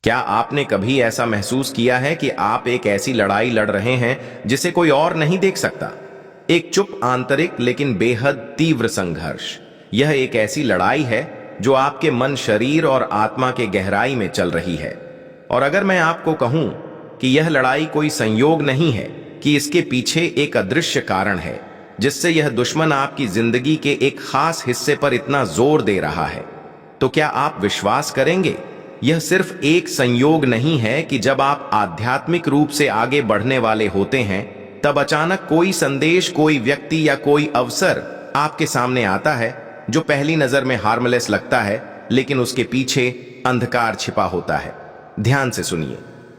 क्या आपने कभी ऐसा महसूस किया है कि आप एक ऐसी लड़ाई लड़ रहे हैं जिसे कोई और नहीं देख सकता? एक चुप आंतरिक लेकिन बेहद तीव्र संघर्ष। यह एक ऐसी लड़ाई है जो आपके मन, शरीर और आत्मा के गहराई में चल रही है। और अगर मैं आपको कहूं कि यह लड़ाई कोई संयोग नहीं है, कि इसके पीछे एक अदृश्य कारण है जिससे यह दुश्मन आपकी जिंदगी के एक खास हिस्से पर इतना जोर दे रहा है, तो क्या आप विश्वास करेंगे? यह सिर्फ एक संयोग नहीं है कि जब आप आध्यात्मिक रूप से आगे बढ़ने वाले होते हैं, तब अचानक कोई संदेश, कोई व्यक्ति या कोई अवसर आपके सामने आता है जो पहली नजर में हार्मलेस लगता है, लेकिन उसके पीछे अंधकार छिपा होता है। ध्यान से सुनिए,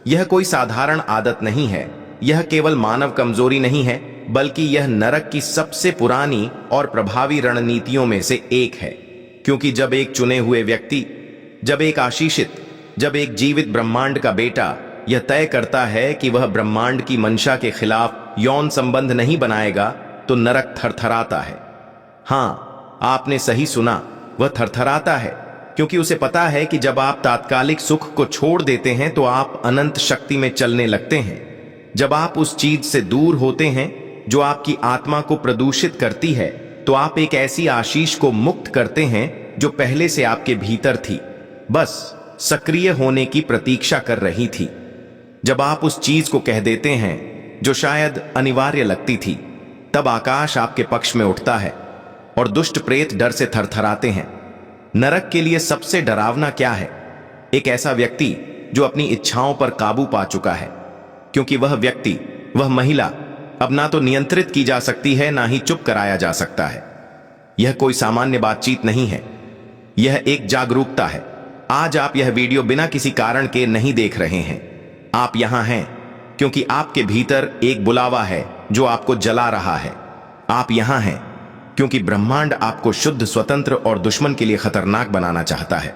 यह कोई साधारण आदत नहीं है, यह केवल मानव कमजोरी नहीं है, बल्कि यह नरक की सबसे पुरानी और प्रभावी रणनीतियों में से एक है। क्योंकि जब एक चुने हुए व्यक्ति, जब एक आशीषित, जब एक जीवित ब्रह्मांड का बेटा यह तय करता है कि वह ब्रह्मांड की मंशा के खिलाफ यौन संबंध नहीं बनाएगा, तो नरक थरथराता है। हां, आपने सही सुना, वह थरथराता है, क्योंकि उसे पता है कि जब आप तात्कालिक सुख को छोड़ देते हैं तो आप अनंत शक्ति में चलने लगते हैं। जब आप उस चीज से दूर होते हैं जो आपकी आत्मा को प्रदूषित करती है, तो आप एक ऐसी आशीष को मुक्त करते हैं जो पहले से आपके भीतर थी, बस सक्रिय होने की प्रतीक्षा कर रही थी। जब आप उस चीज को कह देते हैं जो शायद अनिवार्य लगती थी, तब आकाश आपके पक्ष में उठता है और दुष्ट प्रेत डर से थरथराते हैं। नरक के लिए सबसे डरावना क्या है? एक ऐसा व्यक्ति जो अपनी इच्छाओं पर काबू पा चुका है, क्योंकि वह व्यक्ति, वह महिला अब ना तो नियंत्रित की जा सकती है, ना ही चुप कराया जा सकता है। यह कोई सामान्य बातचीत नहीं है, यह एक जागरूकता है। आज आप यह वीडियो बिना किसी कारण के नहीं देख रहे हैं। आप यहां हैं क्योंकि आपके भीतर एक बुलावा है जो आपको जला रहा है। आप यहां हैं क्योंकि ब्रह्मांड आपको शुद्ध, स्वतंत्र और दुश्मन के लिए खतरनाक बनाना चाहता है।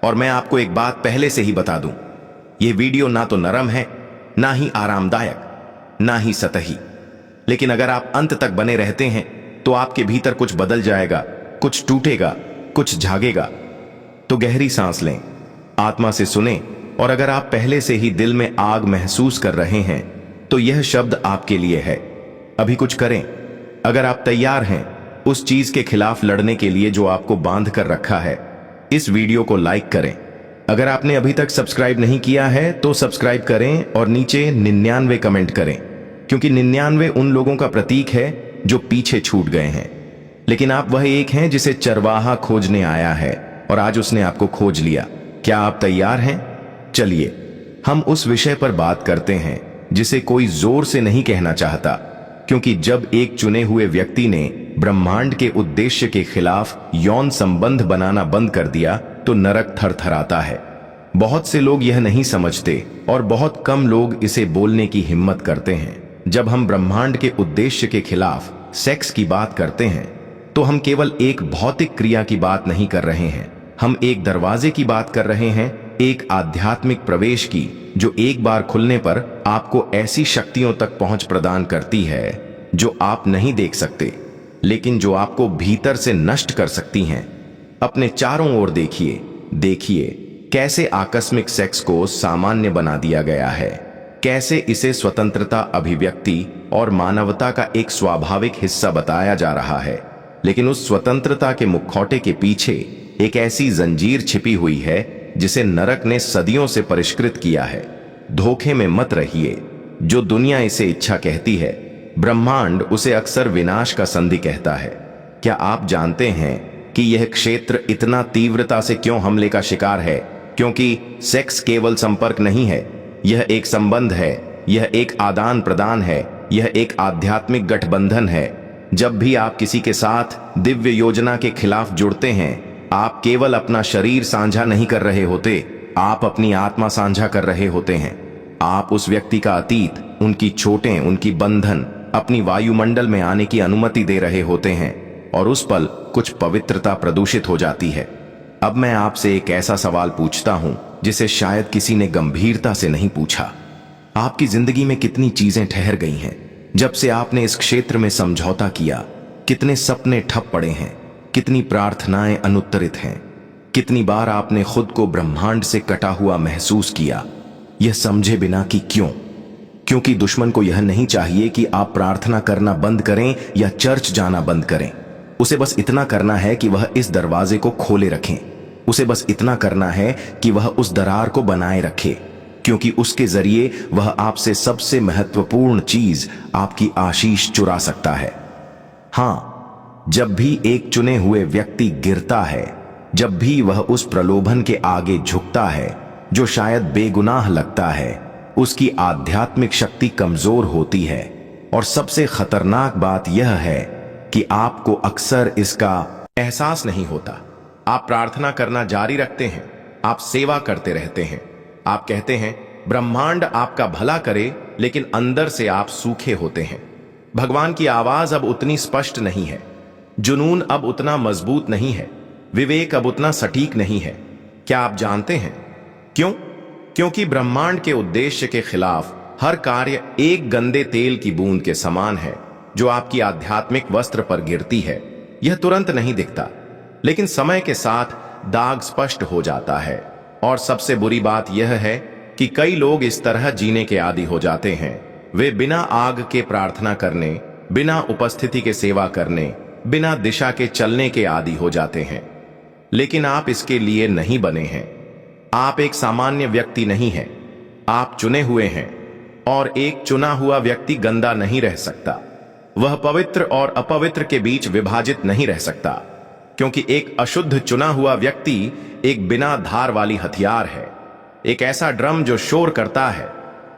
और मैं आपको एक बात पहले से ही बता दूं, यह वीडियो ना तो नरम है, ना ही आरामदायक, ना ही सतही। लेकिन अगर आप अंत तक बने रहते हैं तो आपके भीतर कुछ बदल जाएगा, कुछ टूटेगा, कुछ जागेगा। तो गहरी सांस लें, आत्मा से सुने, और अगर आप पहले से ही दिल में आग महसूस कर रहे हैं तो यह शब्द आपके लिए है। अभी कुछ करें। अगर आप तैयार हैं उस चीज के खिलाफ लड़ने के लिए जो आपको बांध कर रखा है, इस वीडियो को लाइक करें। अगर आपने अभी तक सब्सक्राइब नहीं किया है तो सब्सक्राइब करें और नीचे 99 कमेंट करें, क्योंकि 99 उन लोगों का प्रतीक है जो पीछे छूट गए हैं। लेकिन आप वह एक हैं जिसे चरवाहा खोजने आया है और आज उसने आपको खोज लिया। क्या आप तैयार हैं? चलिए हम उस विषय पर बात करते हैं जिसे कोई जोर से नहीं कहना चाहता, क्योंकि जब एक चुने हुए व्यक्ति ने ब्रह्मांड के उद्देश्य के खिलाफ यौन संबंध बनाना बंद कर दिया तो नरक थरथराता है। बहुत से लोग यह नहीं समझते और बहुत कम लोग इसे बोलने की हिम्मत करते हैं। जब हम ब्रह्मांड के उद्देश्य के खिलाफ सेक्स की बात करते हैं तो हम केवल एक भौतिक क्रिया की बात नहीं कर रहे हैं, हम एक दरवाजे की बात कर रहे हैं, एक आध्यात्मिक प्रवेश की, जो एक बार खुलने पर आपको ऐसी शक्तियों तक पहुंच प्रदान करती है जो आप नहीं देख सकते, लेकिन जो आपको भीतर से नष्ट कर सकती हैं। अपने चारों ओर देखिए, देखिए कैसे आकस्मिक सेक्स को सामान्य बना दिया गया है, कैसे इसे स्वतंत्रता, अभिव्यक्ति और मानवता का एक स्वाभाविक हिस्सा बताया जा रहा है। लेकिन उस स्वतंत्रता के मुखौटे के पीछे एक ऐसी जंजीर छिपी हुई है जिसे नरक ने सदियों से परिष्कृत किया है। धोखे में मत रहिए। जो दुनिया इसे इच्छा कहती है, ब्रह्मांड उसे अक्सर विनाश का संधि कहता है। क्या आप जानते हैं कि यह क्षेत्र इतना तीव्रता से क्यों हमले का शिकार है? क्योंकि सेक्स केवल संपर्क नहीं है, यह एक संबंध है, यह एक आदान प्रदान है, यह एक आध्यात्मिक गठबंधन है। जब भी आप किसी के साथ दिव्य योजना के खिलाफ जुड़ते हैं, आप केवल अपना शरीर साझा नहीं कर रहे होते, आप अपनी आत्मा साझा कर रहे होते हैं। आप उस व्यक्ति का अतीत, उनकी चोटें, उनकी बंधन अपनी वायुमंडल में आने की अनुमति दे रहे होते हैं, और उस पल कुछ पवित्रता प्रदूषित हो जाती है। अब मैं आपसे एक ऐसा सवाल पूछता हूं जिसे शायद किसी ने गंभीरता से नहीं पूछा। आपकी जिंदगी में कितनी चीजें ठहर गई हैं जब से आपने इस क्षेत्र में समझौता किया? कितने सपने ठप पड़े हैं? कितनी प्रार्थनाएं अनुत्तरित हैं? कितनी बार आपने खुद को ब्रह्मांड से कटा हुआ महसूस किया, यह समझे बिना कि क्यों? क्योंकि दुश्मन को यह नहीं चाहिए कि आप प्रार्थना करना बंद करें या चर्च जाना बंद करें। उसे बस इतना करना है कि वह इस दरवाजे को खोले रखें। उसे बस इतना करना है कि वह उस दरार को बनाए रखे, क्योंकि उसके जरिए वह आपसे सबसे महत्वपूर्ण चीज, आपकी आशीष चुरा सकता है। हां, जब भी एक चुने हुए व्यक्ति गिरता है, जब भी वह उस प्रलोभन के आगे झुकता है जो शायद बेगुनाह लगता है, उसकी आध्यात्मिक शक्ति कमजोर होती है। और सबसे खतरनाक बात यह है कि आपको अक्सर इसका एहसास नहीं होता। आप प्रार्थना करना जारी रखते हैं, आप सेवा करते रहते हैं, आप कहते हैं ब्रह्मांड आपका भला करे, लेकिन अंदर से आप सूखे होते हैं। भगवान की आवाज अब उतनी स्पष्ट नहीं है, जुनून अब उतना मजबूत नहीं है, विवेक अब उतना सटीक नहीं है। क्या आप जानते हैं क्यों? क्योंकि ब्रह्मांड के उद्देश्य के खिलाफ हर कार्य एक गंदे तेल की बूंद के समान है जो आपकी आध्यात्मिक वस्त्र पर गिरती है। यह तुरंत नहीं दिखता, लेकिन समय के साथ दाग स्पष्ट हो जाता है। और सबसे बुरी बात यह है कि कई लोग इस तरह जीने के आदी हो जाते हैं। वे बिना आग के प्रार्थना करने, बिना उपस्थिति के सेवा करने, बिना दिशा के चलने के आदी हो जाते हैं। लेकिन आप इसके लिए नहीं बने हैं। आप एक सामान्य व्यक्ति नहीं हैं, आप चुने हुए हैं। और एक चुना हुआ व्यक्ति गंदा नहीं रह सकता, वह पवित्र और अपवित्र के बीच विभाजित नहीं रह सकता, क्योंकि एक अशुद्ध चुना हुआ व्यक्ति एक बिना धार वाली हथियार है, एक ऐसा ड्रम जो शोर करता है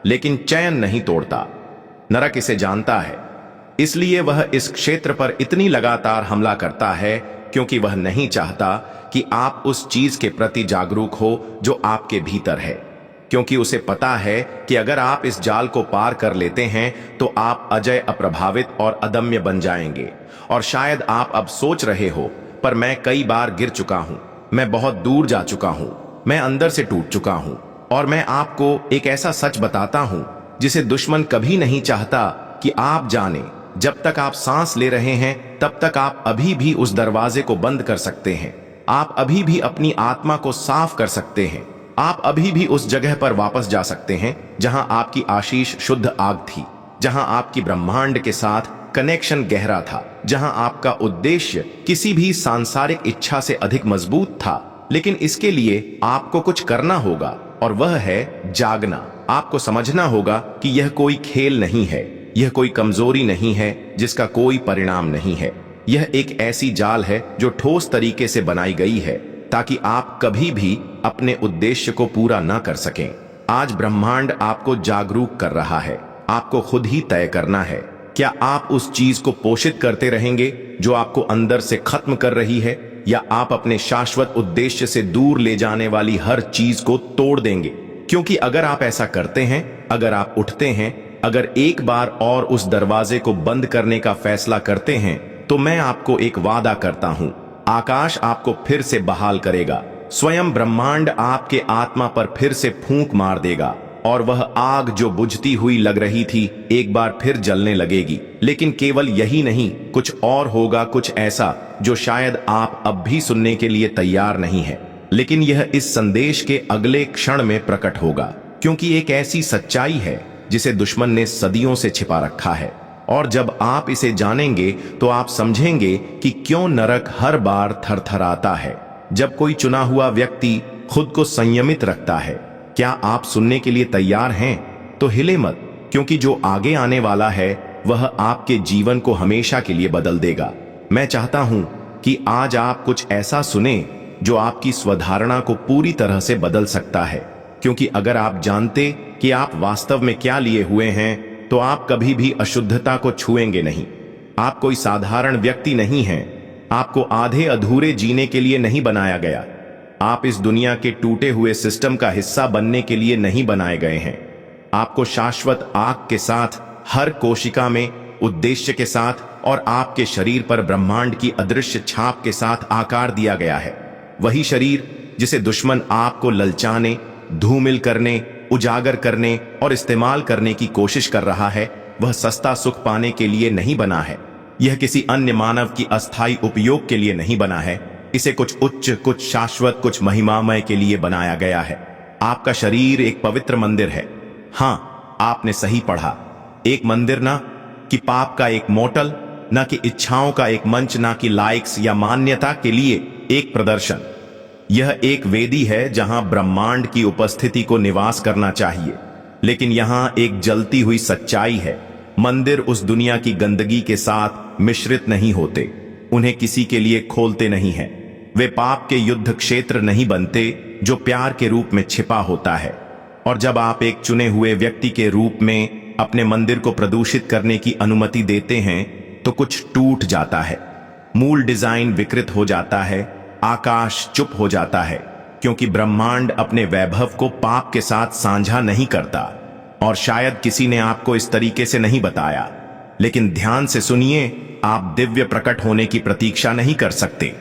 लेकिन चैन नहीं तोड़ता। नरक इसे जानता है, इसलिए वह इस क्षेत्र पर इतनी लगातार हमला करता है, क्योंकि वह नहीं चाहता कि आप उस चीज के प्रति जागरूक हो जो आपके भीतर है। क्योंकि उसे पता है कि अगर आप इस जाल को पार कर लेते हैं तो आप अजय, अप्रभावित और अदम्य बन जाएंगे। और शायद आप अब सोच रहे हो, पर मैं कई बार गिर चुका हूं, मैं बहुत दूर जा चुका हूं, मैं अंदर से टूट चुका हूं। और मैं आपको एक ऐसा सच बताता हूं जिसे दुश्मन कभी नहीं चाहता कि आप जाने। जब तक आप सांस ले रहे हैं, तब तक आप अभी भी उस दरवाजे को बंद कर सकते हैं। आप अभी भी अपनी आत्मा को साफ कर सकते हैं। आप अभी भी उस जगह पर वापस जा सकते हैं जहां आपकी आशीष शुद्ध आग थी, जहां आपकी ब्रह्मांड के साथ कनेक्शन गहरा था, जहां आपका उद्देश्य किसी भी सांसारिक इच्छा से अधिक मजबूत था। लेकिन इसके लिए आपको कुछ करना होगा, और वह है जागना। आपको समझना होगा कि यह कोई खेल नहीं है, यह कोई कमजोरी नहीं है जिसका कोई परिणाम नहीं है। यह एक ऐसी जाल है जो ठोस तरीके से बनाई गई है ताकि आप कभी भी अपने उद्देश्य को पूरा न कर सकें। आज ब्रह्मांड आपको जागरूक कर रहा है, आपको खुद ही तय करना है। क्या आप उस चीज को पोषित करते रहेंगे जो आपको अंदर से खत्म कर रही है, या आप अपने शाश्वत उद्देश्य से दूर ले जाने वाली हर चीज को तोड़ देंगे? क्योंकि अगर आप ऐसा करते हैं, अगर आप उठते हैं, अगर एक बार और उस दरवाजे को बंद करने का फैसला करते हैं, तो मैं आपको एक वादा करता हूं, आकाश आपको फिर से बहाल करेगा। स्वयं ब्रह्मांड आपके आत्मा पर फिर से फूंक मार देगा, और वह आग जो बुझती हुई लग रही थी एक बार फिर जलने लगेगी। लेकिन केवल यही नहीं, कुछ और होगा, कुछ ऐसा जो शायद आप अब भी सुनने के लिए तैयार नहीं है, लेकिन यह इस संदेश के अगले क्षण में प्रकट होगा। क्योंकि एक ऐसी सच्चाई है जिसे दुश्मन ने सदियों से छिपा रखा है, और जब आप इसे जानेंगे तो आप समझेंगे कि क्यों नरक हर बार थरथराता है जब कोई चुना हुआ व्यक्ति खुद को संयमित रखता है। क्या आप सुनने के लिए तैयार हैं? तो हिले मत, क्योंकि जो आगे आने वाला है वह आपके जीवन को हमेशा के लिए बदल देगा। मैं चाहता हूं कि आज आप कुछ ऐसा सुने जो आपकी स्वधारणा को पूरी तरह से बदल सकता है। क्योंकि अगर आप जानते कि आप वास्तव में क्या लिए हुए हैं, तो आप कभी भी अशुद्धता को छुएंगे नहीं। आप कोई साधारण व्यक्ति नहीं हैं, आपको आधे अधूरे जीने के लिए नहीं बनाया गया। आप इस दुनिया के टूटे हुए सिस्टम का हिस्सा बनने के लिए नहीं बनाए गए हैं। आपको शाश्वत आग के साथ, हर कोशिका में उद्देश्य के साथ, और आपके शरीर पर ब्रह्मांड की अदृश्य छाप के साथ आकार दिया गया है। वही शरीर जिसे दुश्मन आपको ललचाने, धूमिल करने, उजागर करने और इस्तेमाल करने की कोशिश कर रहा है, वह सस्ता सुख पाने के लिए नहीं बना है। यह किसी अन्य मानव की अस्थायी उपयोग के लिए नहीं बना है। इसे कुछ उच्च, कुछ शाश्वत, कुछ महिमामय के लिए बनाया गया है। आपका शरीर एक पवित्र मंदिर है। हाँ, आपने सही पढ़ा। एक मंदिर, ना कि पाप का एक मोटल, ना कि इच्छाओं का एक मंच, ना कि लाइक्स या मान्यता के लिए एक प्रदर्शन। यह एक वेदी है जहां ब्रह्मांड की उपस्थिति को निवास करना चाहिए, लेकिन यहां एक जलती हुई सच्चाई है। मंदिर उस दुनिया की गंदगी के साथ मिश्रित नहीं होते, उन्हें किसी के लिए खोलते नहीं हैं। वे पाप के युद्ध क्षेत्र नहीं बनते जो प्यार के रूप में छिपा होता है। और जब आप एक चुने हुए व्यक्ति के रूप में अपने मंदिर को प्रदूषित करने की अनुमति देते हैं तो कुछ टूट जाता है। मूल डिजाइन विकृत हो जाता है, आकाश चुप हो जाता है, क्योंकि ब्रह्मांड अपने वैभव को पाप के साथ साझा नहीं करता। और शायद किसी ने आपको इस तरीके से नहीं बताया, लेकिन ध्यान से सुनिए, आप दिव्य प्रकट होने की प्रतीक्षा नहीं कर सकते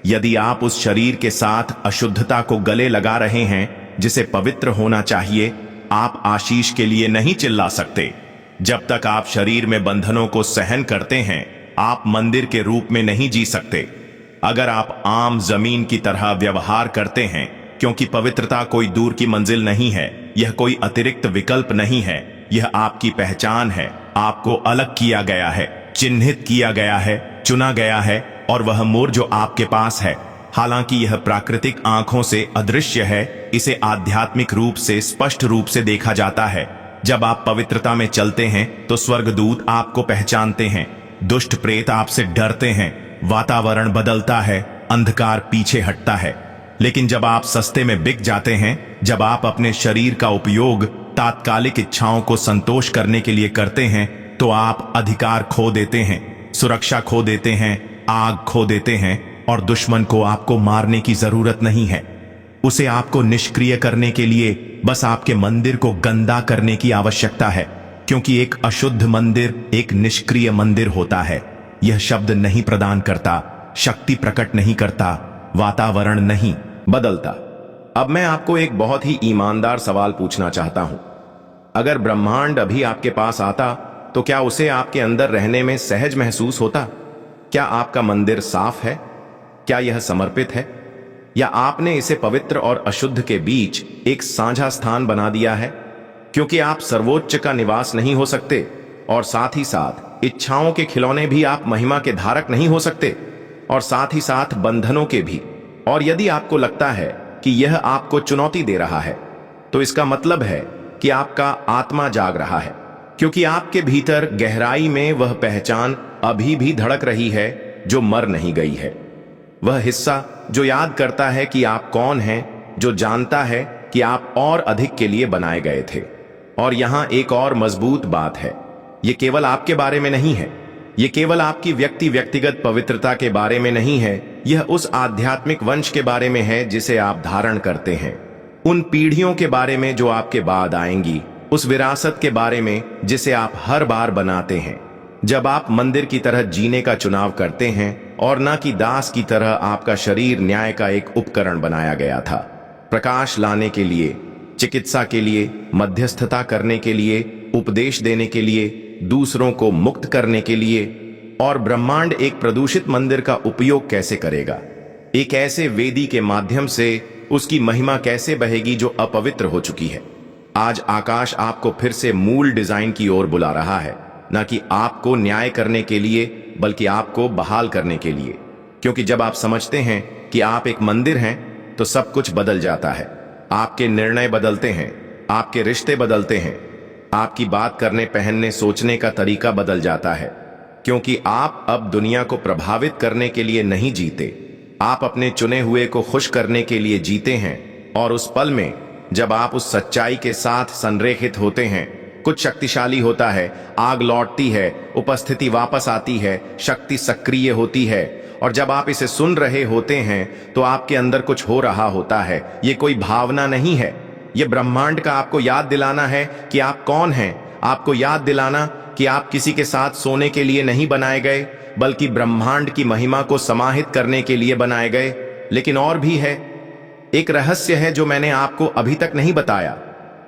यदि आप उस शरीर के साथ अशुद्धता को गले लगा रहे हैं जिसे पवित्र होना चाहिए। आप आशीष के लिए नहीं चिल्ला सकते। जब तक आप शरीर में बंधनों को सहन करते हैं, आप मंदिर के रूप में नहीं जी सकते। अगर आप आम जमीन की तरह व्यवहार करते हैं, क्योंकि पवित्रता कोई दूर की मंजिल नहीं है, यह कोई अतिरिक्त विकल्प नहीं है, यह आपकी पहचान है। आपको अलग किया गया है, चिन्हित किया गया है, चुना गया है, और वह मोड़ जो आपके पास है, हालांकि यह प्राकृतिक आंखों से अदृश्य है, इसे आध्यात्मिक रूप से स्पष्ट रूप से देखा जाता है। जब आप पवित्रता में चलते हैं तो स्वर्गदूत आपको पहचानते हैं, दुष्ट प्रेत आपसे डरते हैं, वातावरण बदलता है, अंधकार पीछे हटता है। लेकिन जब आप सस्ते में बिक जाते हैं, जब आप अपने शरीर का उपयोग तात्कालिक इच्छाओं को संतोष करने के लिए करते हैं, तो आप अधिकार खो देते हैं, सुरक्षा खो देते हैं, आग खो देते हैं, और दुश्मन को आपको मारने की जरूरत नहीं है। उसे आपको निष्क्रिय करने के लिए बस आपके मंदिर को गंदा करने की आवश्यकता है, क्योंकि एक अशुद्ध मंदिर एक निष्क्रिय मंदिर होता है। यह शब्द नहीं प्रदान करता, शक्ति प्रकट नहीं करता, वातावरण नहीं बदलता। अब मैं आपको एक बहुत ही ईमानदार सवाल पूछना चाहता हूं। अगर ब्रह्मांड अभी आपके पास आता तो क्या उसे आपके अंदर रहने में सहज महसूस होता? क्या आपका मंदिर साफ है? क्या यह समर्पित है? या आपने इसे पवित्र और अशुद्ध के बीच एक साझा स्थान बना दिया है? क्योंकि आप सर्वोच्च का निवास नहीं हो सकते, और साथ ही साथ इच्छाओं के खिलौने भी आप महिमा के धारक नहीं हो सकते, और साथ ही साथ बंधनों के भी। और यदि आपको लगता है कि यह आपको चुनौती दे रहा है, तो इसका मतलब है कि आपका आत्मा जाग रहा है, क्योंकि आपके भीतर गहराई में वह पहचान अभी भी धड़क रही है जो मर नहीं गई है। वह हिस्सा जो याद करता है कि आप कौन हैं, जो जानता है कि आप और अधिक के लिए बनाए गए थे। और यहां एक और मजबूत बात है, यह केवल आपके बारे में नहीं है, यह केवल आपकी व्यक्तिगत पवित्रता के बारे में नहीं है, यह उस आध्यात्मिक वंश के बारे में है जिसे आप धारण करते हैं, उन पीढ़ियों के बारे में जो आपके बाद आएंगी, उस विरासत के बारे में जिसे आप हर बार बनाते हैं जब आप मंदिर की तरह जीने का चुनाव करते हैं, और न कि दास की तरह। आपका शरीर न्याय का एक उपकरण बनाया गया था, प्रकाश लाने के लिए, चिकित्सा के लिए, मध्यस्थता करने के लिए, उपदेश देने के लिए, दूसरों को मुक्त करने के लिए। और ब्रह्मांड एक प्रदूषित मंदिर का उपयोग कैसे करेगा? एक ऐसे वेदी के माध्यम से उसकी महिमा कैसे बहेगी जो अपवित्र हो चुकी है? आज आकाश आपको फिर से मूल डिजाइन की ओर बुला रहा है, न कि आपको न्याय करने के लिए, बल्कि आपको बहाल करने के लिए। क्योंकि जब आप समझते हैं कि आप एक मंदिर हैं, तो सब कुछ बदल जाता है। आपके निर्णय बदलते हैं, आपके रिश्ते बदलते हैं, आपकी बात करने, पहनने, सोचने का तरीका बदल जाता है। क्योंकि आप अब दुनिया को प्रभावित करने के लिए नहीं जीते, आप अपने चुने हुए को खुश करने के लिए जीते हैं। और उस पल में जब आप उस सच्चाई के साथ संरेखित होते हैं, कुछ शक्तिशाली होता है, आग लौटती है, उपस्थिति वापस आती है, शक्ति सक्रिय होती है। और जब आप इसे सुन रहे होते हैं तो आपके अंदर कुछ हो रहा होता है। ये कोई भावना नहीं है, ये ब्रह्मांड का आपको याद दिलाना है कि आप कौन हैं, आपको याद दिलाना कि आप किसी के साथ सोने के लिए नहीं बनाए गए, बल्कि ब्रह्मांड की महिमा को समाहित करने के लिए बनाए गए। लेकिन और भी है, एक रहस्य है जो मैंने आपको अभी तक नहीं बताया,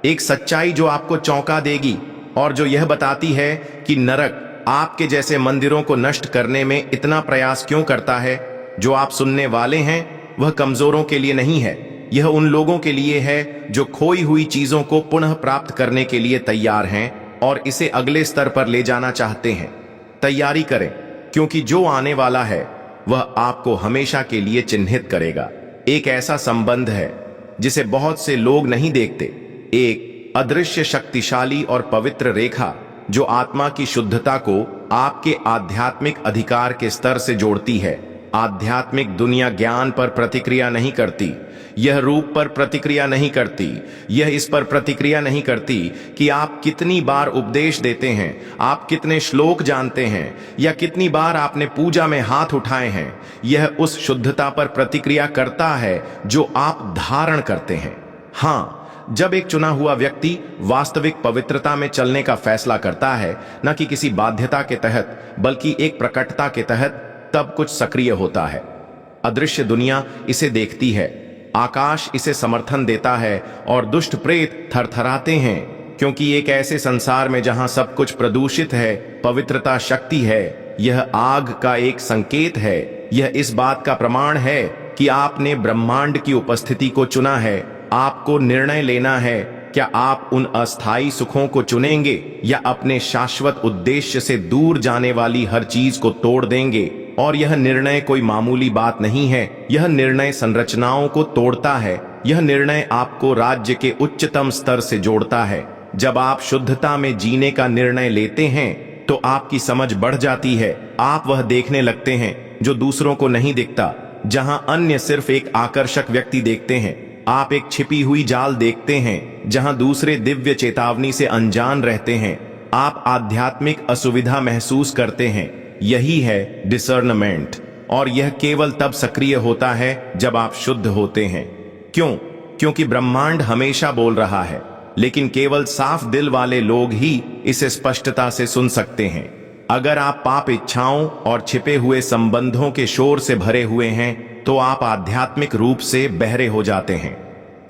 एक सच्चाई जो आपको चौंका देगी, और जो यह बताती है कि नरक आपके जैसे मंदिरों को नष्ट करने में इतना प्रयास क्यों करता है। जो आप सुनने वाले हैं वह कमजोरों के लिए नहीं है, यह उन लोगों के लिए है जो खोई हुई चीजों को पुनः प्राप्त करने के लिए तैयार हैं और इसे अगले स्तर पर ले जाना चाहते हैं। तैयारी करें, क्योंकि जो आने वाला है वह आपको हमेशा के लिए चिन्हित करेगा। एक ऐसा संबंध है जिसे बहुत से लोग नहीं देखते, एक अदृश्य शक्तिशाली और पवित्र रेखा जो आत्मा की शुद्धता को आपके आध्यात्मिक अधिकार के स्तर से जोड़ती है। आध्यात्मिक दुनिया ज्ञान पर प्रतिक्रिया नहीं करती, यह रूप पर प्रतिक्रिया नहीं करती, यह इस पर प्रतिक्रिया नहीं करती कि आप कितनी बार उपदेश देते हैं, आप कितने श्लोक जानते हैं या कितनी बार आपने पूजा में हाथ उठाए हैं। यह उस शुद्धता पर प्रतिक्रिया करता है जो आप धारण करते हैं। हाँ, जब एक चुना हुआ व्यक्ति वास्तविक पवित्रता में चलने का फैसला करता है, न कि किसी बाध्यता के तहत बल्कि एक प्रकटता के तहत, तब कुछ सक्रिय होता है। अदृश्य दुनिया इसे देखती है, आकाश इसे समर्थन देता है और दुष्ट प्रेत थरथराते हैं, क्योंकि एक ऐसे संसार में जहां सब कुछ प्रदूषित है, पवित्रता शक्ति है। यह आग का एक संकेत है, यह इस बात का प्रमाण है कि आपने ब्रह्मांड की उपस्थिति को चुना है। आपको निर्णय लेना है, क्या आप उन अस्थायी सुखों को चुनेंगे या अपने शाश्वत उद्देश्य से दूर जाने वाली हर चीज को तोड़ देंगे। और यह निर्णय कोई मामूली बात नहीं है, यह निर्णय संरचनाओं को तोड़ता है, यह निर्णय आपको राज्य के उच्चतम स्तर से जोड़ता है। जब आप शुद्धता में जीने का निर्णय लेते हैं तो आपकी समझ बढ़ जाती है, आप वह देखने लगते हैं जो दूसरों को नहीं दिखता। जहां अन्य सिर्फ एक आकर्षक व्यक्ति देखते हैं, आप एक छिपी हुई जाल देखते हैं। जहां दूसरे दिव्य चेतावनी से अनजान रहते हैं, आप आध्यात्मिक असुविधा महसूस करते हैं। यही है डिसर्नमेंट, और यह केवल तब सक्रिय होता है जब आप शुद्ध होते हैं। क्यों? क्योंकि ब्रह्मांड हमेशा बोल रहा है, लेकिन केवल साफ दिल वाले लोग ही इसे स्पष्टता से सुन सकते हैं। अगर आप पाप इच्छाओं और छिपे हुए संबंधों के शोर से भरे हुए हैं तो आप आध्यात्मिक रूप से बहरे हो जाते हैं।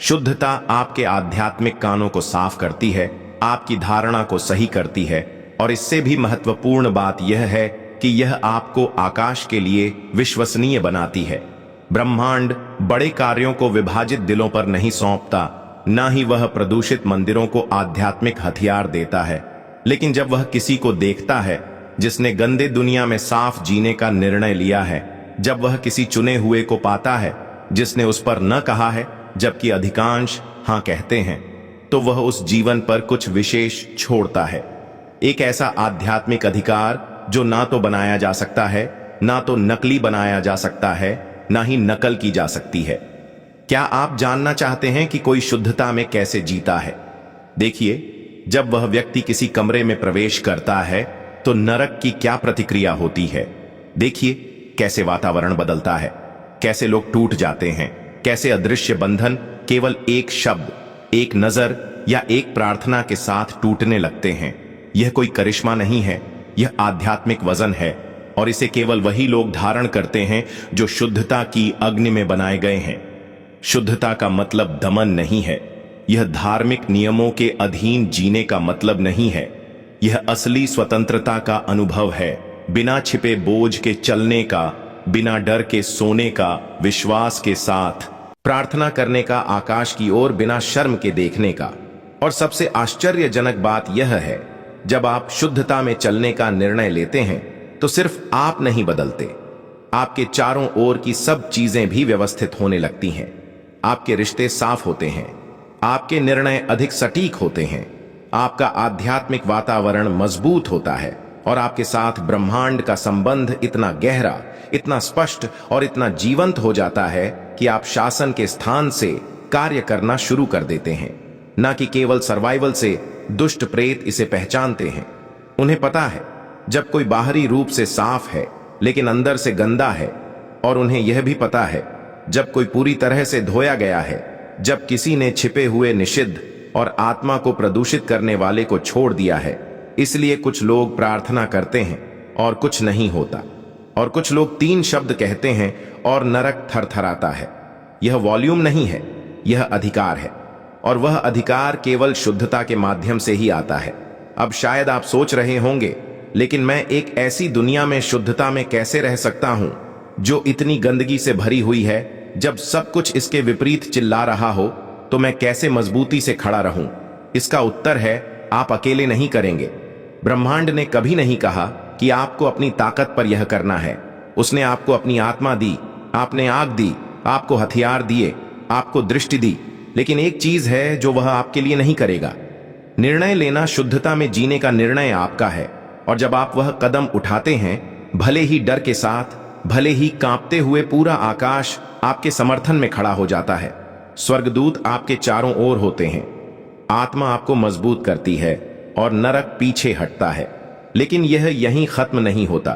शुद्धता आपके आध्यात्मिक कानों को साफ करती है, आपकी धारणा को सही करती है, और इससे भी महत्वपूर्ण बात यह है कि यह आपको आकाश के लिए विश्वसनीय बनाती है। ब्रह्मांड बड़े कार्यों को विभाजित दिलों पर नहीं सौंपता, ना ही वह प्रदूषित मंदिरों को आध्यात्मिक हथियार देता है। लेकिन जब वह किसी को देखता है जिसने गंदे दुनिया में साफ जीने का निर्णय लिया है, जब वह किसी चुने हुए को पाता है जिसने उस पर न कहा है जबकि अधिकांश हां कहते हैं, तो वह उस जीवन पर कुछ विशेष छोड़ता है। एक ऐसा आध्यात्मिक अधिकार जो ना तो बनाया जा सकता है, ना तो नकली बनाया जा सकता है, ना ही नकल की जा सकती है। क्या आप जानना चाहते हैं कि कोई शुद्धता में कैसे जीता है? देखिए, जब वह व्यक्ति किसी कमरे में प्रवेश करता है तो नरक की क्या प्रतिक्रिया होती है। देखिए कैसे वातावरण बदलता है, कैसे लोग टूट जाते हैं, कैसे अदृश्य बंधन केवल एक शब्द, एक नजर या एक प्रार्थना के साथ टूटने लगते हैं। यह कोई करिश्मा नहीं है, यह आध्यात्मिक वजन है, और इसे केवल वही लोग धारण करते हैं जो शुद्धता की अग्नि में बनाए गए हैं। शुद्धता का मतलब दमन नहीं है, यह धार्मिक नियमों के अधीन जीने का मतलब नहीं है। यह असली स्वतंत्रता का अनुभव है, बिना छिपे बोझ के चलने का, बिना डर के सोने का, विश्वास के साथ प्रार्थना करने का, आकाश की ओर बिना शर्म के देखने का। और सबसे आश्चर्यजनक बात यह है, जब आप शुद्धता में चलने का निर्णय लेते हैं तो सिर्फ आप नहीं बदलते, आपके चारों ओर की सब चीजें भी व्यवस्थित होने लगती हैं। आपके रिश्ते साफ होते हैं, आपके निर्णय अधिक सटीक होते हैं, आपका आध्यात्मिक वातावरण मजबूत होता है, और आपके साथ ब्रह्मांड का संबंध इतना गहरा, इतना स्पष्ट और इतना जीवंत हो जाता है कि आप शासन के स्थान से कार्य करना शुरू कर देते हैं, न कि केवल सर्वाइवल से। दुष्ट प्रेत इसे पहचानते हैं। उन्हें पता है जब कोई बाहरी रूप से साफ है लेकिन अंदर से गंदा है, और उन्हें यह भी पता है जब कोई पूरी तरह से धोया गया है, जब किसी ने छिपे हुए निषिद्ध और आत्मा को प्रदूषित करने वाले को छोड़ दिया है। इसलिए कुछ लोग प्रार्थना करते हैं और कुछ नहीं होता, और कुछ लोग 3 शब्द कहते हैं और नरक थरथराता है। यह वॉल्यूम नहीं है, यह अधिकार है, और वह अधिकार केवल शुद्धता के माध्यम से ही आता है। अब शायद आप सोच रहे होंगे, लेकिन मैं एक ऐसी दुनिया में शुद्धता में कैसे रह सकता हूं जो इतनी गंदगी से भरी हुई है, जब सब कुछ इसके विपरीत चिल्ला रहा हो, तो मैं कैसे मजबूती से खड़ा रहूं? इसका उत्तर है, आप अकेले नहीं करेंगे। ब्रह्मांड ने कभी नहीं कहा कि आपको अपनी ताकत पर यह करना है। उसने आपको अपनी आत्मा दी, आपने आग दी, आपको हथियार दिए, आपको दृष्टि दी, लेकिन एक चीज है जो वह आपके लिए नहीं करेगा। निर्णय लेना, शुद्धता में जीने का निर्णय आपका है। और जब आप वह कदम उठाते हैं, भले ही डर के साथ, भले ही कांपते हुए, पूरा आकाश आपके समर्थन में खड़ा हो जाता है। स्वर्गदूत आपके चारों ओर होते हैं। आत्मा आपको मजबूत करती है और नरक पीछे हटता है। लेकिन यह यहीं खत्म नहीं होता,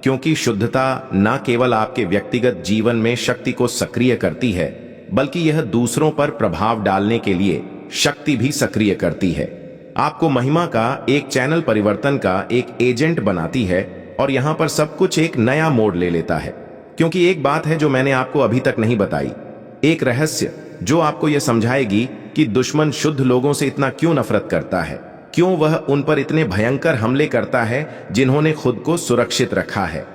क्योंकि शुद्धता न केवल आपके व्यक्तिगत जीवन में शक्ति को सक्रिय करती है, बल्कि यह दूसरों पर प्रभाव डालने के लिए शक्ति भी सक्रिय करती है। आपको महिमा का, एक चैनल परिवर्तन का एक एजेंट बनाती है, और यहां पर सब कुछ एक नया मोड़ ले लेता है। क्योंकि एक बात है जो मैंने आपको अभी तक नहीं बताई, एक रहस्य जो आपको यह समझाएगी कि दुश्मन शुद्ध लोगों से इतना क्यों नफरत करता है, क्यों वह उन पर इतने भयंकर हमले करता है जिन्होंने खुद को सुरक्षित रखा है।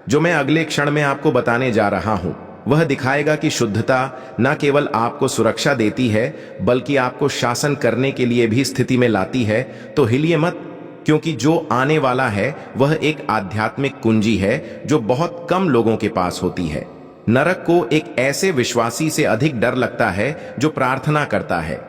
जो मैं अगले क्षण में आपको बताने जा रहा हूं, वह दिखाएगा कि शुद्धता न केवल आपको सुरक्षा देती है, बल्कि आपको शासन करने के लिए भी स्थिति में लाती है। तो हिलिए मत, क्योंकि जो आने वाला है वह एक आध्यात्मिक कुंजी है जो बहुत कम लोगों के पास होती है। नरक को एक ऐसे विश्वासी से अधिक डर लगता है जो प्रार्थना करता है,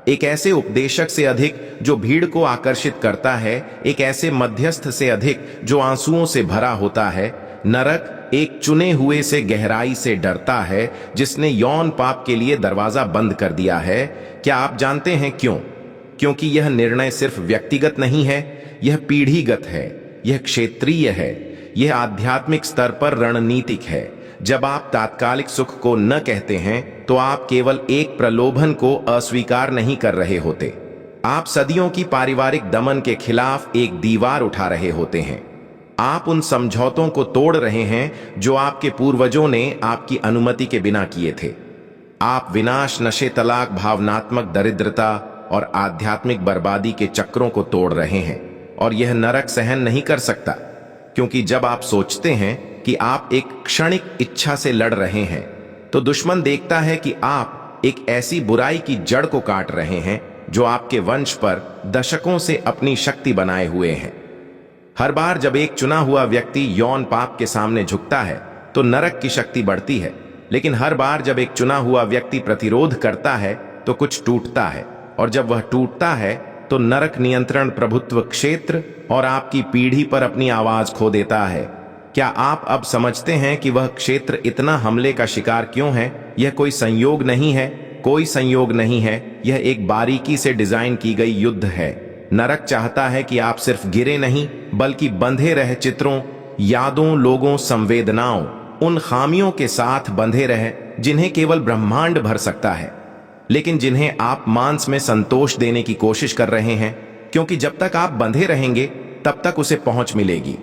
एक ऐसे उपदेशक से अधिक जो भीड़ को आकर्षित करता है, एक ऐसे मध्यस्थ से अधिक जो आंसुओं से भरा होता है। नरक एक चुने हुए से गहराई से डरता है जिसने यौन पाप के लिए दरवाजा बंद कर दिया है। क्या आप जानते हैं क्यों? क्योंकि यह निर्णय सिर्फ व्यक्तिगत नहीं है, यह पीढ़ीगत है, यह क्षेत्रीय है, यह आध्यात्मिक स्तर पर रणनीतिक है। जब आप तात्कालिक सुख को न कहते हैं, तो आप केवल एक प्रलोभन को अस्वीकार नहीं कर रहे होते, आप सदियों की पारिवारिक दमन के खिलाफ एक दीवार उठा रहे होते हैं। आप उन समझौतों को तोड़ रहे हैं जो आपके पूर्वजों ने आपकी अनुमति के बिना किए थे। आप विनाश, नशे, तलाक, भावनात्मक दरिद्रता और आध्यात्मिक बर्बादी के चक्रों को तोड़ रहे हैं। और यह नरक सहन नहीं कर सकता, क्योंकि जब आप सोचते हैं कि आप एक क्षणिक इच्छा से लड़ रहे हैं, तो दुश्मन देखता है कि आप एक ऐसी बुराई की जड़ को काट रहे हैं जो आपके वंश पर दशकों से अपनी शक्ति बनाए हुए हैं। हर बार जब एक चुना हुआ व्यक्ति यौन पाप के सामने झुकता है, तो नरक की शक्ति बढ़ती है। लेकिन हर बार जब एक चुना हुआ व्यक्ति प्रतिरोध करता है, तो कुछ टूटता है। और जब वह टूटता है, तो नरक नियंत्रण, प्रभुत्व क्षेत्र और आपकी पीढ़ी पर अपनी आवाज खो देता है। क्या आप अब समझते हैं कि वह क्षेत्र इतना हमले का शिकार क्यों है? यह कोई संयोग नहीं है, कोई संयोग नहीं है, यह एक बारीकी से डिजाइन की गई युद्ध है। नरक चाहता है कि आप सिर्फ गिरे नहीं, बल्कि बंधे रहे चित्रों, यादों, लोगों, संवेदनाओं, उन खामियों के साथ बंधे रहे जिन्हें केवल ब्रह्मांड भर सकता है, लेकिन जिन्हें आप मांस में संतोष देने की कोशिश कर रहे हैं। क्योंकि जब तक आप बंधे रहेंगे, तब तक उसे पहुंच मिलेगी।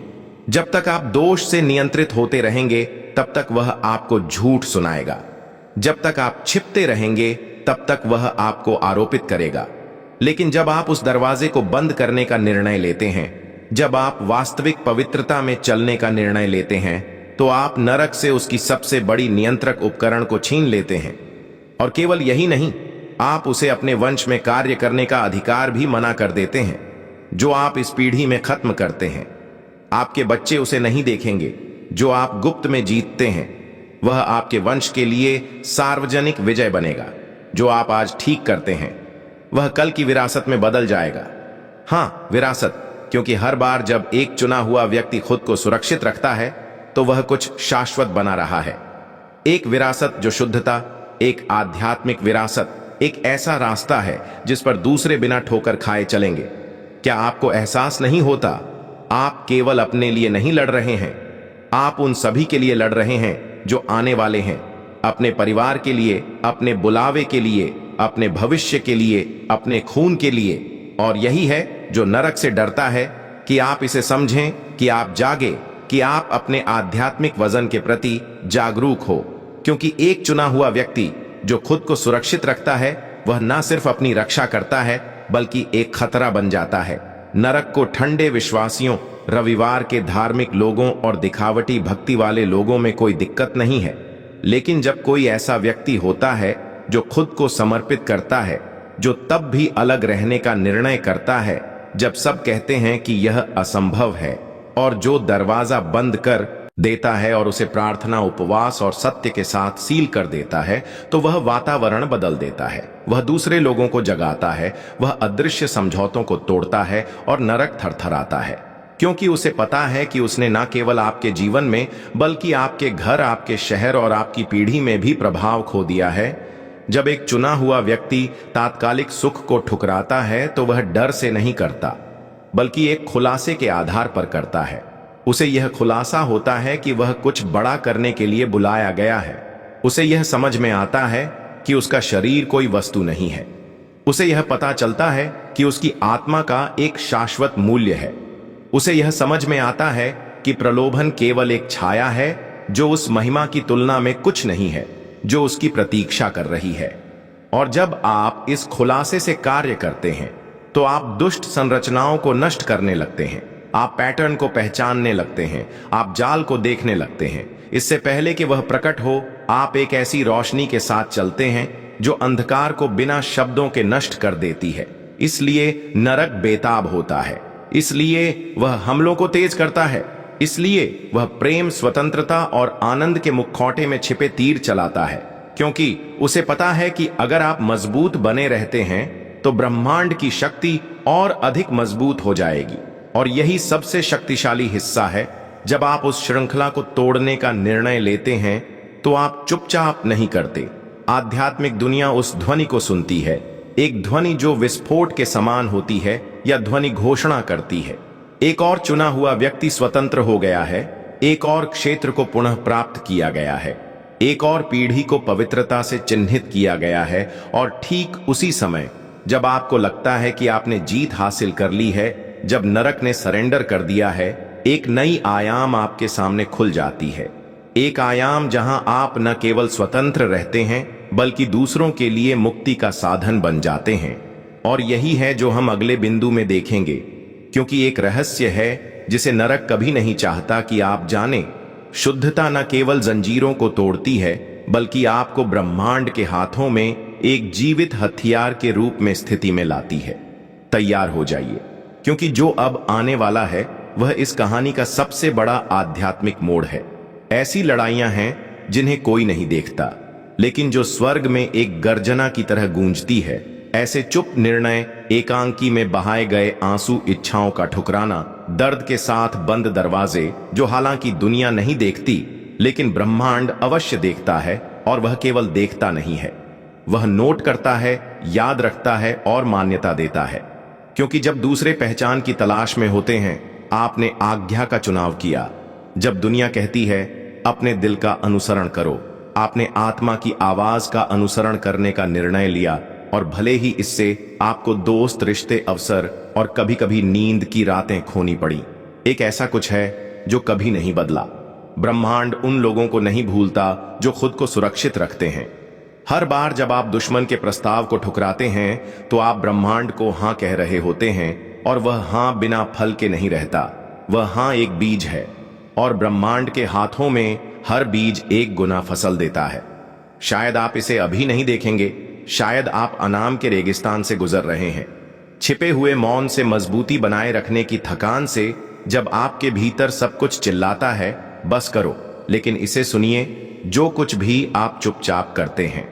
जब तक आप दोष से नियंत्रित होते रहेंगे, तब तक वह आपको झूठ सुनाएगा। जब तक आप छिपते रहेंगे, तब तक वह आपको आरोपित करेगा। लेकिन जब आप उस दरवाजे को बंद करने का निर्णय लेते हैं, जब आप वास्तविक पवित्रता में चलने का निर्णय लेते हैं, तो आप नरक से उसकी सबसे बड़ी नियंत्रक उपकरण को छीन लेते हैं। और केवल यही नहीं, आप उसे अपने वंश में कार्य करने का अधिकार भी मना कर देते हैं, जो आप इस पीढ़ी में खत्म करते हैं। आपके बच्चे उसे नहीं देखेंगे। जो आप गुप्त में जीतते हैं, वह आपके वंश के लिए सार्वजनिक विजय बनेगा। जो आप आज ठीक करते हैं, वह कल की विरासत में बदल जाएगा। हां, विरासत, क्योंकि हर बार जब एक चुना हुआ व्यक्ति खुद को सुरक्षित रखता है, तो वह कुछ शाश्वत बना रहा है। एक विरासत जो शुद्धता, एक आध्यात्मिक विरासत, एक ऐसा रास्ता है जिस पर दूसरे बिना ठोकर खाए चलेंगे। क्या आपको एहसास नहीं होता? आप केवल अपने लिए नहीं लड़ रहे हैं, आप उन सभी के लिए लड़ रहे हैं जो आने वाले हैं। अपने परिवार के लिए, अपने बुलावे के लिए, अपने भविष्य के लिए, अपने खून के लिए। और यही है जो नरक से डरता है, कि आप इसे समझें, कि आप जागे, कि आप अपने आध्यात्मिक वजन के प्रति जागरूक हो। क्योंकि एक चुना हुआ व्यक्ति जो खुद को सुरक्षित रखता है, वह न सिर्फ अपनी रक्षा करता है, बल्कि एक खतरा बन जाता है। नरक को ठंडे विश्वासियों, रविवार के धार्मिक लोगों और दिखावटी भक्ति वाले लोगों में कोई दिक्कत नहीं है, लेकिन जब कोई ऐसा व्यक्ति होता है जो खुद को समर्पित करता है, जो तब भी अलग रहने का निर्णय करता है जब सब कहते हैं कि यह असंभव है, और जो दरवाजा बंद कर देता है और उसे प्रार्थना, उपवास और सत्य के साथ सील कर देता है, तो वह वातावरण बदल देता है, वह दूसरे लोगों को जगाता है, वह अदृश्य समझौतों को तोड़ता है और नरक थरथराता है, क्योंकि उसे पता है कि उसने न केवल आपके जीवन में बल्कि आपके घर, आपके शहर और आपकी पीढ़ी में भी प्रभाव खो दिया है। जब एक चुना हुआ व्यक्ति तात्कालिक सुख को ठुकराता है तो वह डर से नहीं करता, बल्कि एक खुलासे के आधार पर करता है। उसे यह खुलासा होता है कि वह कुछ बड़ा करने के लिए बुलाया गया है। उसे यह समझ में आता है कि उसका शरीर कोई वस्तु नहीं है। उसे यह पता चलता है कि उसकी आत्मा का एक शाश्वत मूल्य है। उसे यह समझ में आता है कि प्रलोभन केवल एक छाया है जो उस महिमा की तुलना में कुछ नहीं है जो उसकी प्रतीक्षा कर रही है। और जब आप इस खुलासे से कार्य करते हैं तो आप दुष्ट संरचनाओं को नष्ट करने लगते हैं, आप पैटर्न को पहचानने लगते हैं, आप जाल को देखने लगते हैं। इससे पहले कि वह प्रकट हो, आप एक ऐसी रोशनी के साथ चलते हैं जो अंधकार को बिना शब्दों के नष्ट कर देती है। इसलिए नरक बेताब होता है, इसलिए वह हमलों को तेज करता है, इसलिए वह प्रेम, स्वतंत्रता और आनंद के मुखौटे में छिपे तीर चलाता है, क्योंकि उसे पता है कि अगर आप मजबूत बने रहते हैं तो ब्रह्मांड की शक्ति और अधिक मजबूत हो जाएगी। और यही सबसे शक्तिशाली हिस्सा है। जब आप उस श्रृंखला को तोड़ने का निर्णय लेते हैं तो आप चुपचाप नहीं करते। आध्यात्मिक दुनिया उस ध्वनि को सुनती है, एक ध्वनि जो विस्फोट के समान होती है या ध्वनि घोषणा करती है, एक और चुना हुआ व्यक्ति स्वतंत्र हो गया है, एक और क्षेत्र को पुनः प्राप्त किया गया है, एक और पीढ़ी को पवित्रता से चिन्हित किया गया है। और ठीक उसी समय जब आपको लगता है कि आपने जीत हासिल कर ली है, जब नरक ने सरेंडर कर दिया है, एक नई आयाम आपके सामने खुल जाती है। एक आयाम जहां आप न केवल स्वतंत्र रहते हैं बल्कि दूसरों के लिए मुक्ति का साधन बन जाते हैं। और यही है जो हम अगले बिंदु में देखेंगे, क्योंकि एक रहस्य है जिसे नरक कभी नहीं चाहता कि आप जाने। शुद्धता न केवल जंजीरों को तोड़ती है बल्कि आपको ब्रह्मांड के हाथों में एक जीवित हथियार के रूप में स्थिति में लाती है। तैयार हो जाइए, क्योंकि जो अब आने वाला है वह इस कहानी का सबसे बड़ा आध्यात्मिक मोड़ है। ऐसी लड़ाइयां हैं जिन्हें कोई नहीं देखता, लेकिन जो स्वर्ग में एक गर्जना की तरह गूंजती है। ऐसे चुप निर्णय, एकांकी में बहाए गए आंसू, इच्छाओं का ठुकराना, दर्द के साथ बंद दरवाजे, जो हालांकि दुनिया नहीं देखती लेकिन ब्रह्मांड अवश्य देखता है। और वह केवल देखता नहीं है, वह नोट करता है, याद रखता है और मान्यता देता है। क्योंकि जब दूसरे पहचान की तलाश में होते हैं, आपने आज्ञा का चुनाव किया। जब दुनिया कहती है अपने दिल का अनुसरण करो, आपने आत्मा की आवाज का अनुसरण करने का निर्णय लिया। और भले ही इससे आपको दोस्त, रिश्ते, अवसर और कभी कभी नींद की रातें खोनी पड़ी, एक ऐसा कुछ है जो कभी नहीं बदला। ब्रह्मांड उन लोगों को नहीं भूलता जो खुद को सुरक्षित रखते हैं। हर बार जब आप दुश्मन के प्रस्ताव को ठुकराते हैं तो आप ब्रह्मांड को हां कह रहे होते हैं, और वह हां बिना फल के नहीं रहता। वह हां एक बीज है, और ब्रह्मांड के हाथों में हर बीज एक गुना फसल देता है। शायद आप इसे अभी नहीं देखेंगे, शायद आप अनाम के रेगिस्तान से गुजर रहे हैं, छिपे हुए मौन से, मजबूती बनाए रखने की थकान से, जब आपके भीतर सब कुछ चिल्लाता है बस करो। लेकिन इसे सुनिए, जो कुछ भी आप चुपचाप करते हैं,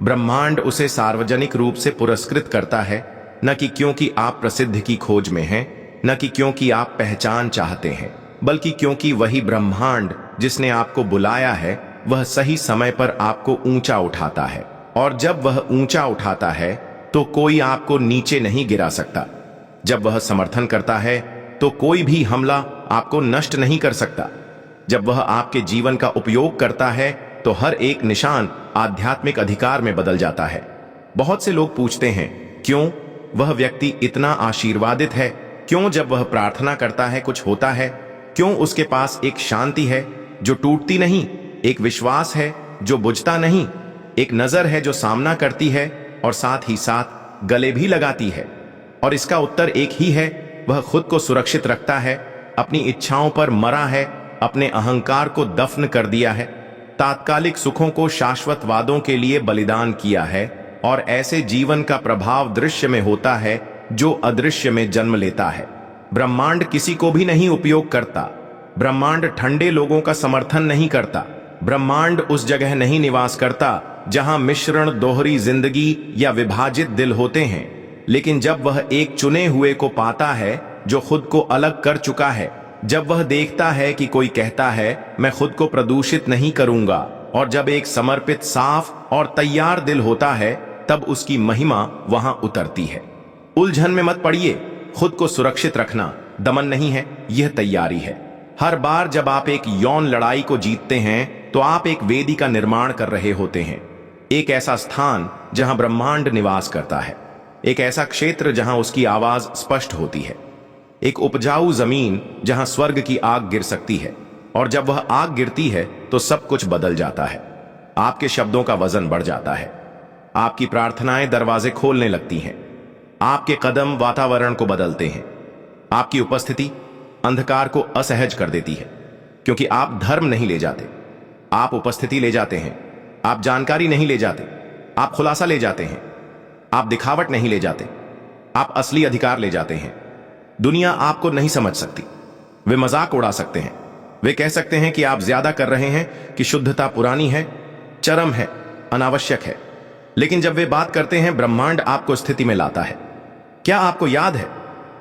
ब्रह्मांड उसे सार्वजनिक रूप से पुरस्कृत करता है। न कि क्योंकि आप प्रसिद्ध की खोज में हैं, न कि क्योंकि आप पहचान चाहते हैं, बल्कि क्योंकि वही ब्रह्मांड जिसने आपको बुलाया है वह सही समय पर आपको ऊंचा उठाता है। और जब वह ऊंचा उठाता है तो कोई आपको नीचे नहीं गिरा सकता। जब वह समर्थन करता है तो कोई भी हमला आपको नष्ट नहीं कर सकता। जब वह आपके जीवन का उपयोग करता है तो हर एक निशान आध्यात्मिक अधिकार में बदल जाता है। बहुत से लोग पूछते हैं, क्यों वह व्यक्ति इतना आशीर्वादित है? क्यों जब वह प्रार्थना करता है कुछ होता है? क्यों उसके पास एक शांति है जो टूटती नहीं, एक विश्वास है जो बुझता नहीं, एक नजर है जो सामना करती है और साथ ही साथ गले भी लगाती है? और इसका उत्तर एक ही है, वह खुद को सुरक्षित रखता है। अपनी इच्छाओं पर मरा है, अपने अहंकार को दफन कर दिया है, तात्कालिक सुखों को शाश्वत वादों के लिए बलिदान किया है, और ऐसे जीवन का प्रभाव दृश्य में होता है जो अदृश्य में जन्म लेता है। ब्रह्मांड किसी को भी नहीं उपयोग करता। ब्रह्मांड ठंडे लोगों का समर्थन नहीं करता। ब्रह्मांड उस जगह नहीं निवास करता जहां मिश्रण, दोहरी जिंदगी या विभाजित दिल होते हैं। लेकिन जब वह एक चुने हुए को पाता है जो खुद को अलग कर चुका है, जब वह देखता है कि कोई कहता है मैं खुद को प्रदूषित नहीं करूंगा, और जब एक समर्पित, साफ और तैयार दिल होता है, तब उसकी महिमा वहां उतरती है। उलझन में मत पड़िए। खुद को सुरक्षित रखना दमन नहीं है, यह तैयारी है। हर बार जब आप एक यौन लड़ाई को जीतते हैं तो आप एक वेदी का निर्माण कर रहे होते हैं। एक ऐसा स्थान जहां ब्रह्मांड निवास करता है, एक ऐसा क्षेत्र जहां उसकी आवाज स्पष्ट होती है, एक उपजाऊ जमीन जहां स्वर्ग की आग गिर सकती है। और जब वह आग गिरती है तो सब कुछ बदल जाता है। आपके शब्दों का वजन बढ़ जाता है। आपकी प्रार्थनाएं दरवाजे खोलने लगती हैं। आपके कदम वातावरण को बदलते हैं। आपकी उपस्थिति अंधकार को असहज कर देती है, क्योंकि आप धर्म नहीं ले जाते, आप उपस्थिति ले जाते हैं। आप जानकारी नहीं ले जाते, आप खुलासा ले जाते हैं। आप दिखावट नहीं ले जाते, आप असली अधिकार ले जाते हैं। दुनिया आपको नहीं समझ सकती। वे मजाक उड़ा सकते हैं। वे कह सकते हैं कि आप ज्यादा कर रहे हैं, कि शुद्धता पुरानी है, चरम है, अनावश्यक है। लेकिन जब वे बात करते हैं, ब्रह्मांड आपको स्थिति में लाता है। क्या आपको याद है,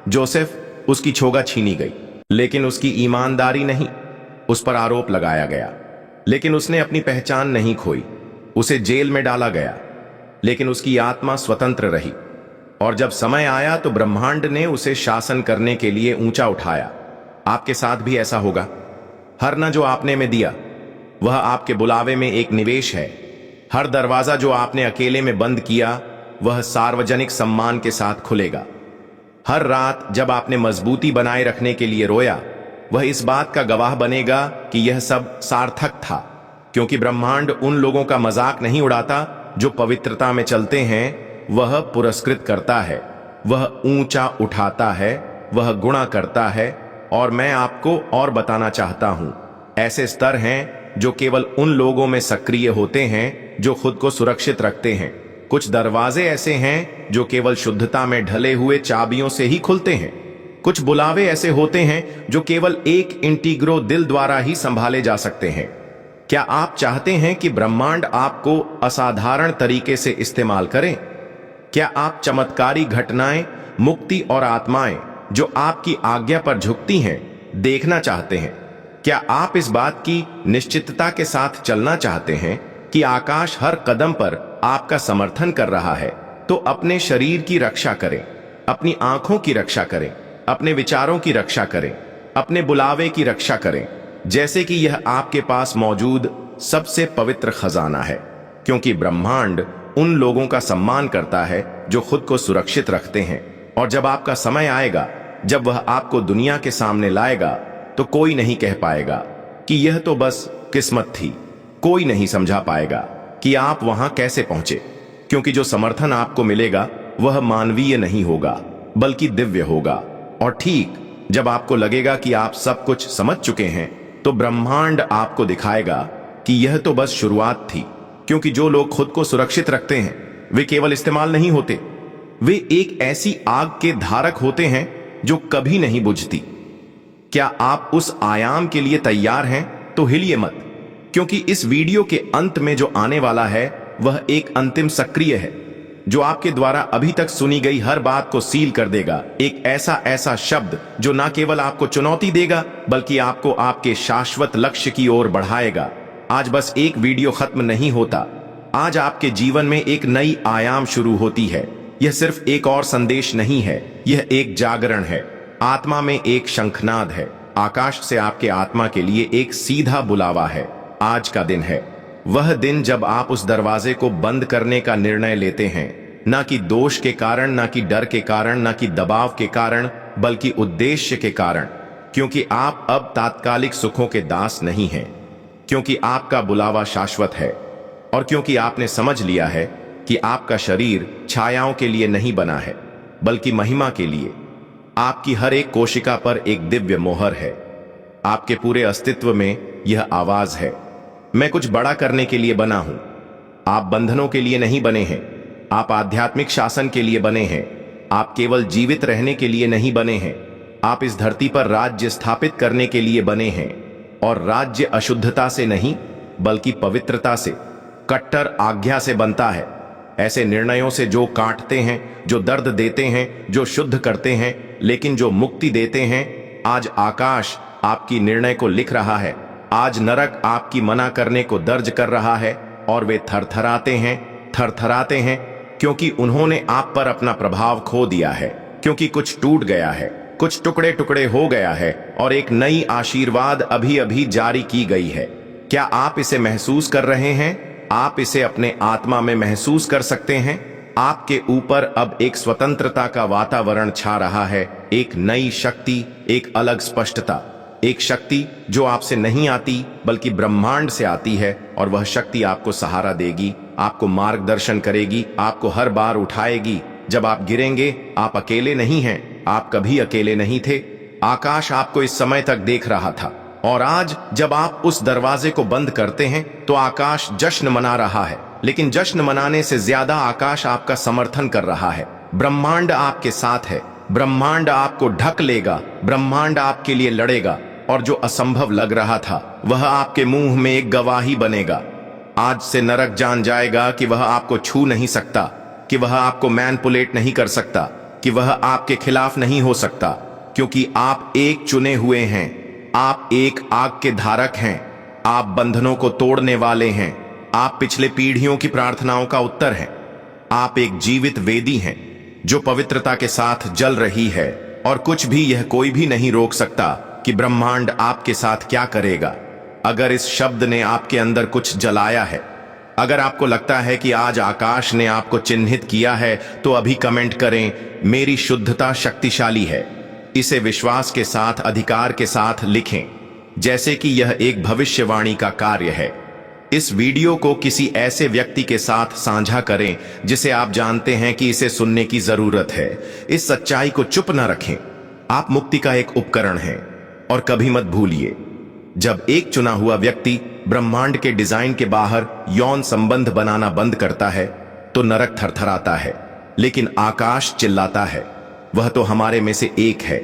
जोसेफ, उसकी छोगा छीनी गई, लेकिन उसकी ईमानदारी नहीं। उस पर आरोप लगाया गया, लेकिन उसने अपनी पहचान नहीं खोई। उसे जेल में डाला गया, लेकिन उसकी आत्मा स्वतंत्र रही। और जब समय आया तो ब्रह्मांड ने उसे शासन करने के लिए ऊंचा उठाया। आपके साथ भी ऐसा होगा। हर न जो आपने में दिया, वह आपके बुलावे में एक निवेश है। हर दरवाजा जो आपने अकेले में बंद किया, वह सार्वजनिक सम्मान के साथ खुलेगा। हर रात जब आपने मजबूती बनाए रखने के लिए रोया, वह इस बात का गवाह बनेगा कि यह सब सार्थक था, क्योंकि ब्रह्मांड उन लोगों का मजाक नहीं उड़ाता जो पवित्रता में चलते हैं। वह पुरस्कृत करता है, वह ऊंचा उठाता है, वह गुणा करता है। और मैं आपको और बताना चाहता हूं, ऐसे स्तर हैं जो केवल उन लोगों में सक्रिय होते हैं जो खुद को सुरक्षित रखते हैं। कुछ दरवाजे ऐसे हैं जो केवल शुद्धता में ढले हुए चाबियों से ही खुलते हैं। कुछ बुलावे ऐसे होते हैं जो केवल एक इंटीग्रो दिल द्वारा ही संभाले जा सकते हैं। क्या आप चाहते हैं कि ब्रह्मांड आपको असाधारण तरीके से इस्तेमाल करे? क्या आप चमत्कारी घटनाएं, मुक्ति और आत्माएं जो आपकी आज्ञा पर झुकती हैं, देखना चाहते हैं? क्या आप इस बात की निश्चितता के साथ चलना चाहते हैं कि आकाश हर कदम पर आपका समर्थन कर रहा है? तो अपने शरीर की रक्षा करें, अपनी आंखों की रक्षा करें, अपने विचारों की रक्षा करें, अपने बुलावे की रक्षा करें, जैसे कि यह आपके पास मौजूद सबसे पवित्र खजाना है। क्योंकि ब्रह्मांड उन लोगों का सम्मान करता है जो खुद को सुरक्षित रखते हैं। और जब आपका समय आएगा, जब वह आपको दुनिया के सामने लाएगा, तो कोई नहीं कह पाएगा कि यह तो बस किस्मत थी। कोई नहीं समझा पाएगा कि आप वहां कैसे पहुंचे, क्योंकि जो समर्थन आपको मिलेगा वह मानवीय नहीं होगा, बल्कि दिव्य होगा। और ठीक जब आपको लगेगा कि आप सब कुछ समझ चुके हैं, तो ब्रह्मांड आपको दिखाएगा कि यह तो बस शुरुआत थी। क्योंकि जो लोग खुद को सुरक्षित रखते हैं, वे केवल इस्तेमाल नहीं होते, वे एक ऐसी आग के धारक होते हैं जो कभी नहीं बुझती। क्या आप उस आयाम के लिए तैयार हैं? तो हिलिए मत, क्योंकि इस वीडियो के अंत में जो आने वाला है वह एक अंतिम सक्रिय है, जो आपके द्वारा अभी तक सुनी गई हर बात को सील कर देगा। एक ऐसा शब्द जो न केवल आपको चुनौती देगा, बल्कि आपको आपके शाश्वत लक्ष्य की ओर बढ़ाएगा। आज बस एक वीडियो खत्म नहीं होता, आज आपके जीवन में एक नई आयाम शुरू होती है। यह सिर्फ एक और संदेश नहीं है, यह एक जागरण है। आत्मा में एक शंखनाद है। आकाश से आपके आत्मा के लिए एक सीधा बुलावा है। आज का दिन है वह दिन जब आप उस दरवाजे को बंद करने का निर्णय लेते हैं, ना कि दोष के कारण, ना कि डर के कारण, ना कि दबाव के कारण, बल्कि उद्देश्य के कारण। क्योंकि आप अब तात्कालिक सुखों के दास नहीं हैं, क्योंकि आपका बुलावा शाश्वत है, और क्योंकि आपने समझ लिया है कि आपका शरीर छायाओं के लिए नहीं बना है, बल्कि महिमा के लिए। आपकी हर एक कोशिका पर एक दिव्य मोहर है। आपके पूरे अस्तित्व में यह आवाज है, मैं कुछ बड़ा करने के लिए बना हूं। आप बंधनों के लिए नहीं बने हैं, आप आध्यात्मिक शासन के लिए बने हैं। आप केवल जीवित रहने के लिए नहीं बने हैं, आप इस धरती पर राज्य स्थापित करने के लिए बने हैं। और राज्य अशुद्धता से नहीं बल्कि पवित्रता से, कट्टर आज्ञा से बनता है। ऐसे निर्णयों से जो काटते हैं, जो दर्द देते हैं, जो शुद्ध करते हैं, लेकिन जो मुक्ति देते हैं। आज आकाश आपकी निर्णय को लिख रहा है, आज नरक आपकी मना करने को दर्ज कर रहा है। और वे थरथराते हैं क्योंकि उन्होंने आप पर अपना प्रभाव खो दिया है, क्योंकि कुछ टूट गया है, कुछ टुकड़े टुकड़े हो गया है और एक नई आशीर्वाद अभी अभी जारी की गई है। क्या आप इसे महसूस कर रहे हैं? आप इसे अपने आत्मा में महसूस कर सकते हैं? आपके ऊपर अब एक स्वतंत्रता का वातावरण छा रहा है, एक नई शक्ति, एक अलग स्पष्टता, एक शक्ति जो आपसे नहीं आती बल्कि ब्रह्मांड से आती है। और वह शक्ति आपको सहारा देगी, आपको मार्गदर्शन करेगी, आपको हर बार उठाएगी जब आप गिरेंगे। आप अकेले नहीं हैं, आप कभी अकेले नहीं थे। आकाश आपको इस समय तक देख रहा था और आज जब आप उस दरवाजे को बंद करते हैं तो आकाश जश्न मना रहा है। लेकिन जश्न मनाने से ज्यादा आकाश आपका समर्थन कर रहा है। ब्रह्मांड आपके साथ है, ब्रह्मांड आपको ढक लेगा, ब्रह्मांड आपके लिए लड़ेगा। और जो असंभव लग रहा था वह आपके मुंह में एक गवाही बनेगा। आज से नरक जान जाएगा कि वह आपको छू नहीं सकता, कि वह आपको मैनिपुलेट नहीं कर सकता, कि वह आपके खिलाफ नहीं हो सकता, क्योंकि आप एक चुने हुए हैं। आप एक आग के धारक हैं, आप बंधनों को तोड़ने वाले हैं, आप पिछले पीढ़ियों की प्रार्थनाओं का उत्तर हैं। आप एक जीवित वेदी हैं जो पवित्रता के साथ जल रही है और कुछ भी, यह कोई भी नहीं रोक सकता कि ब्रह्मांड आपके साथ क्या करेगा। अगर इस शब्द ने आपके अंदर कुछ जलाया है, अगर आपको लगता है कि आज आकाश ने आपको चिन्हित किया है, तो अभी कमेंट करें, मेरी शुद्धता शक्तिशाली है। इसे विश्वास के साथ, अधिकार के साथ लिखें, जैसे कि यह एक भविष्यवाणी का कार्य है। इस वीडियो को किसी ऐसे व्यक्ति के साथ साझा करें जिसे आप जानते हैं कि इसे सुनने की जरूरत है। इस सच्चाई को चुप न रखें। आप मुक्ति का एक उपकरण हैं और कभी मत भूलिए, जब एक चुना हुआ व्यक्ति ब्रह्मांड के डिजाइन के बाहर यौन संबंध बनाना बंद करता है तो नरक थरथराता है, लेकिन आकाश चिल्लाता है, वह तो हमारे में से एक है।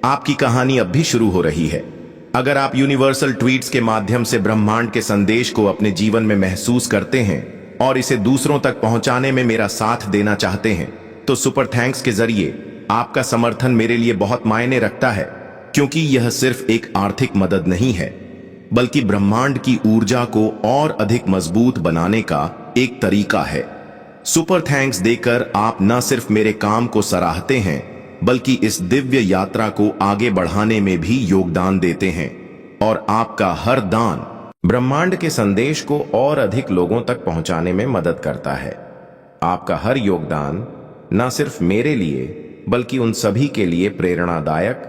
आपकी कहानी अब भी शुरू हो रही है। अगर आप यूनिवर्सल ट्वीट्स के माध्यम से ब्रह्मांड के संदेश को अपने जीवन में महसूस करते हैं और इसे दूसरों तक पहुंचाने में मेरा साथ देना चाहते हैं, तो सुपर थैंक्स के जरिए आपका समर्थन मेरे लिए बहुत मायने रखता है, क्योंकि यह सिर्फ एक आर्थिक मदद नहीं है, बल्कि ब्रह्मांड की ऊर्जा को और अधिक मजबूत बनाने का एक तरीका है। सुपर थैंक्स देकर आप न सिर्फ मेरे काम को सराहते हैं, बल्कि इस दिव्य यात्रा को आगे बढ़ाने में भी योगदान देते हैं। और आपका हर दान ब्रह्मांड के संदेश को और अधिक लोगों तक पहुंचाने में मदद करता है। आपका हर योगदान न सिर्फ मेरे लिए बल्कि उन सभी के लिए प्रेरणादायक